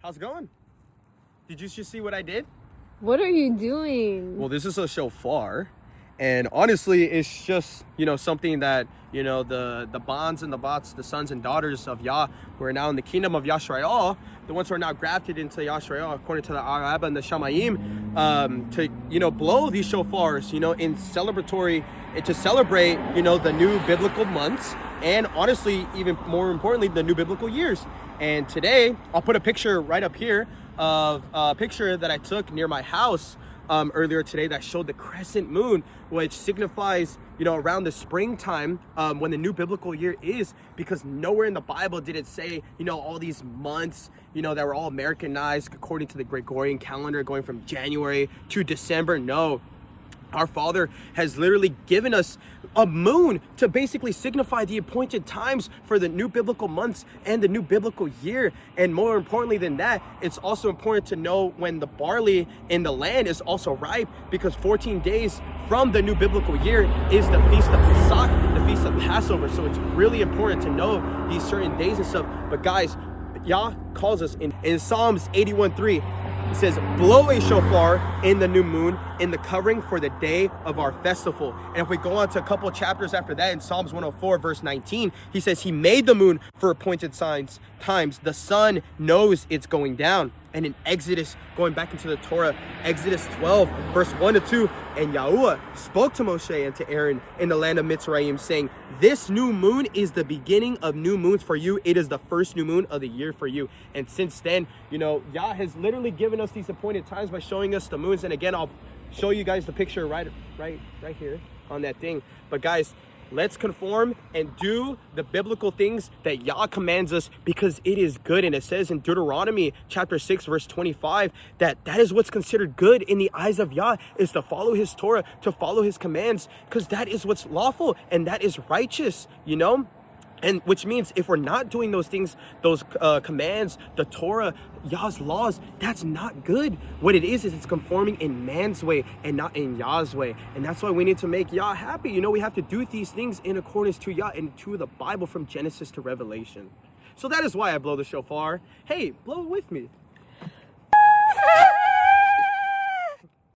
How's it going? Did you just see what I did? What are you doing? Well, this is a shofar. And honestly, it's just, something that, the bonds and the bots, the sons and daughters of Yah, who are now in the kingdom of Yisrael, the ones who are now grafted into Yisrael, according to the abba and the shamayim, to, blow these shofars, in celebratory, to celebrate, the new biblical months, and honestly, even more importantly, the new biblical years. And today, I'll put a picture right up here of a picture that I took near my house earlier today that showed the crescent moon, which signifies, around the springtime when the new biblical year is, because nowhere in the Bible did it say, all these months, that were all Americanized according to the Gregorian calendar going from January to December. No. Our Father has literally given us a moon to basically signify the appointed times for the new biblical months and the new biblical year. And more importantly than that, it's also important to know when the barley in the land is also ripe, because 14 days from the new biblical year is the Feast of Pesach, the Feast of Passover. So it's really important to know these certain days and stuff. But guys, Yah calls us in Psalms 81:3. It says, blow a shofar in the new moon, in the covering for the day of our festival. And if we go on to a couple chapters after that, in Psalms 104, verse 19, he says, he made the moon for appointed times. The sun knows it's going down. And in Exodus, going back into the Torah, Exodus 12, verse 1 to 2, and Yahuah spoke to Mosheh and to Aaron in the land of Mitsrayim, saying, this new moon is the beginning of new moons for you. It is the first new moon of the year for you. And since then, Yah has literally given us these appointed times by showing us the moons. And again, I'll show you guys the picture right here on that thing. But guys, let's conform and do the biblical things that Yah commands us, because it is good. And it says in Deuteronomy chapter 6, verse 25, that is what's considered good in the eyes of Yah, is to follow his Torah, to follow his commands, because that is what's lawful and that is righteous, And which means if we're not doing those things, those commands, the Torah, Yah's laws, that's not good. What it is it's conforming in man's way and not in Yah's way. And that's why we need to make Yah happy. We have to do these things in accordance to Yah and to the Bible from Genesis to Revelation. So that is why I blow the shofar. Hey, blow it with me.